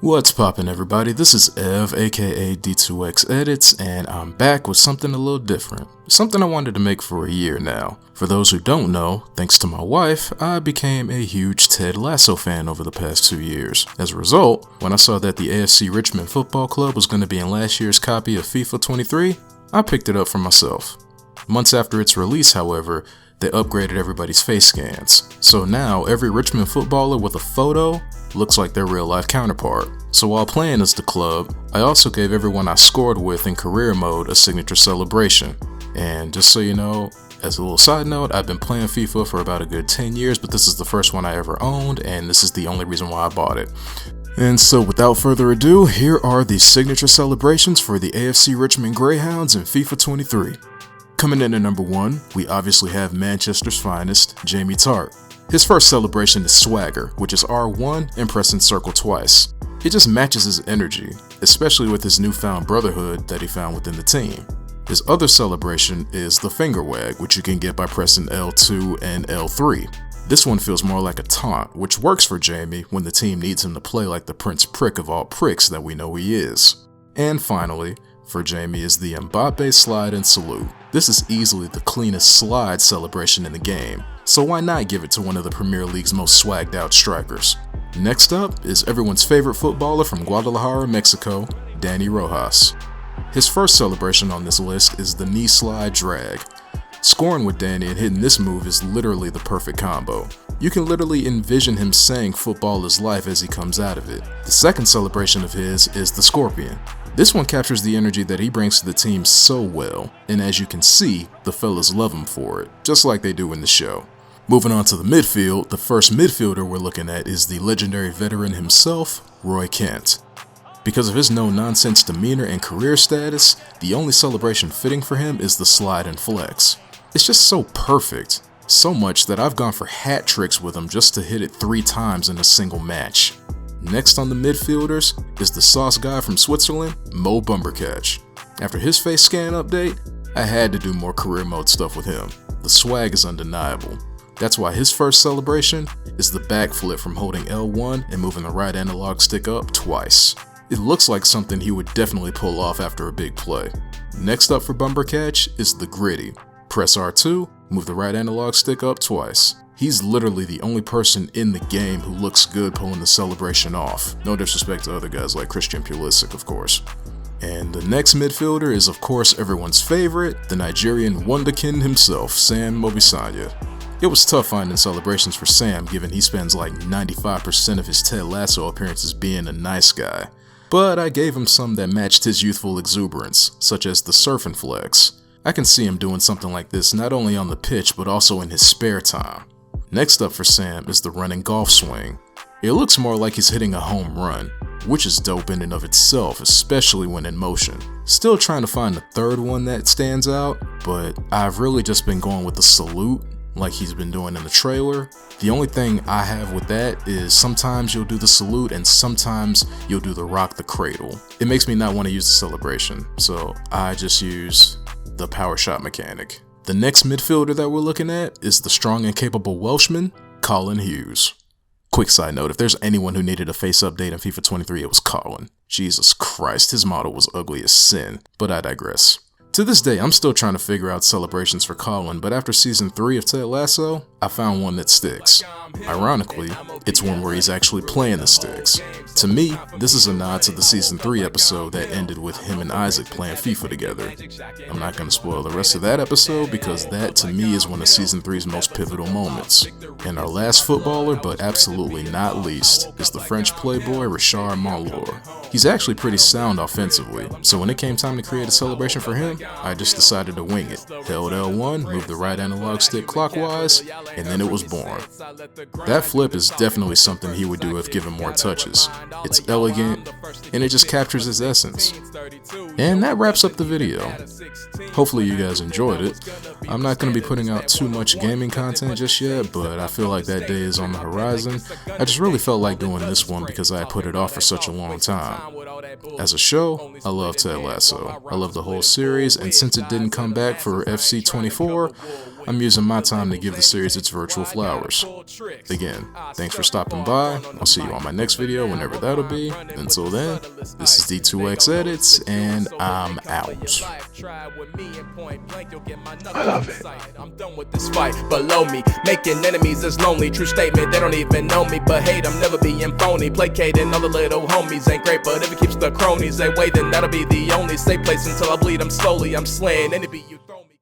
What's poppin' everybody, this is Ev aka D2X Edits, and I'm back with something a little different. Something I wanted to make for a year now. For those who don't know, thanks to my wife, I became a huge Ted Lasso fan over the past 2 years. As a result, when I saw that the AFC Richmond football club was going to be in last year's copy of FIFA 23, I picked it up for myself. Months after its release, however, they upgraded everybody's face scans. So now every Richmond footballer with a photo looks like their real life counterpart. So while playing as the club, I also gave everyone I scored with in career mode a signature celebration. And just so you know, as a little side note, I've been playing FIFA for about a good 10 years, but this is the first one I ever owned, and this is the only reason why I bought it. And so without further ado, here are the signature celebrations for the AFC Richmond Greyhounds in FIFA 23. Coming in at number 1, we obviously have Manchester's finest, Jamie Tartt. His first celebration is Swagger, which is R1 and pressing circle twice. It just matches his energy, especially with his newfound brotherhood that he found within the team. His other celebration is the Finger Wag, which you can get by pressing L2 and L3. This one feels more like a taunt, which works for Jamie when the team needs him to play like the Prince Prick of all pricks that we know he is. And finally, for Jamie is the Mbappe Slide and Salute. This is easily the cleanest slide celebration in the game, so why not give it to one of the Premier League's most swagged out strikers? Next up is everyone's favorite footballer from Guadalajara, Mexico, Dani Rojas. His first celebration on this list is the knee slide drag. Scoring with Dani and hitting this move is literally the perfect combo. You can literally envision him saying football is life as he comes out of it. The second celebration of his is the Scorpion. This one captures the energy that he brings to the team so well, and as you can see, the fellas love him for it, just like they do in the show. Moving on to the midfield, the first midfielder we're looking at is the legendary veteran himself, Roy Kent. Because of his no-nonsense demeanor and career status, the only celebration fitting for him is the slide and flex. It's just so perfect, so much that I've gone for hat tricks with him just to hit it 3 times in a single match. Next on the midfielders is the sauce guy from Switzerland, Mo Bumbercatch. After his face scan update, I had to do more career mode stuff with him. The swag is undeniable. That's why his first celebration is the backflip from holding L1 and moving the right analog stick up twice. It looks like something he would definitely pull off after a big play. Next up for Bumbercatch is the gritty. Press R2, move the right analog stick up twice. He's literally the only person in the game who looks good pulling the celebration off. No disrespect to other guys like Christian Pulisic, of course. And the next midfielder is of course everyone's favorite, the Nigerian wonderkin himself, Sam Mobisanya. It was tough finding celebrations for Sam given he spends like 95% of his Ted Lasso appearances being a nice guy. But I gave him some that matched his youthful exuberance, such as the surf and flex. I can see him doing something like this not only on the pitch but also in his spare time. Next up for Sam is the running golf swing. It looks more like he's hitting a home run, which is dope in and of itself, especially when in motion. Still trying to find the third one that stands out, but I've really just been going with the salute like he's been doing in the trailer. The only thing I have with that is sometimes you'll do the salute and sometimes you'll do the rock the cradle. It makes me not want to use the celebration, so I just use the power shot mechanic. The next midfielder that we're looking at is the strong and capable Welshman, Colin Hughes. Quick side note, if there's anyone who needed a face update in FIFA 23, it was Colin. Jesus Christ, his model was ugly as sin, but I digress. To this day, I'm still trying to figure out celebrations for Colin, but after season 3 of Ted Lasso, I found one that sticks. Ironically, it's one where he's actually playing the sticks. To me, this is a nod to the season 3 episode that ended with him and Isaac playing FIFA together. I'm not going to spoil the rest of that episode because that to me is one of season 3's most pivotal moments. And our last footballer, but absolutely not least, is the French playboy Rashard M. He's actually pretty sound offensively, so when it came time to create a celebration for him, I just decided to wing it. Held L1, moved the right analog stick clockwise, and then it was born. That flip is definitely something he would do if given more touches. It's elegant, and it just captures his essence. And that wraps up the video. Hopefully you guys enjoyed it. I'm not going to be putting out too much gaming content just yet, but I feel like that day is on the horizon. I just really felt like doing this one because I had put it off for such a long time. As a show, I love Ted Lasso. I love the whole series, and since it didn't come back for FC 24, I'm using my time to give the series its virtual flowers. Again, thanks for stopping by. I'll see you on my next video, whenever that'll be. Until then, this is D2X Edits, and I'm out. I love it. I'm done with this fight below me. Making enemies is lonely. True statement, they don't even know me. But hate, I'm never being phony. Placating other little homies ain't great, but if it keeps the cronies away, then that'll be the only safe place until I bleed them slowly. I'm slaying any beat you.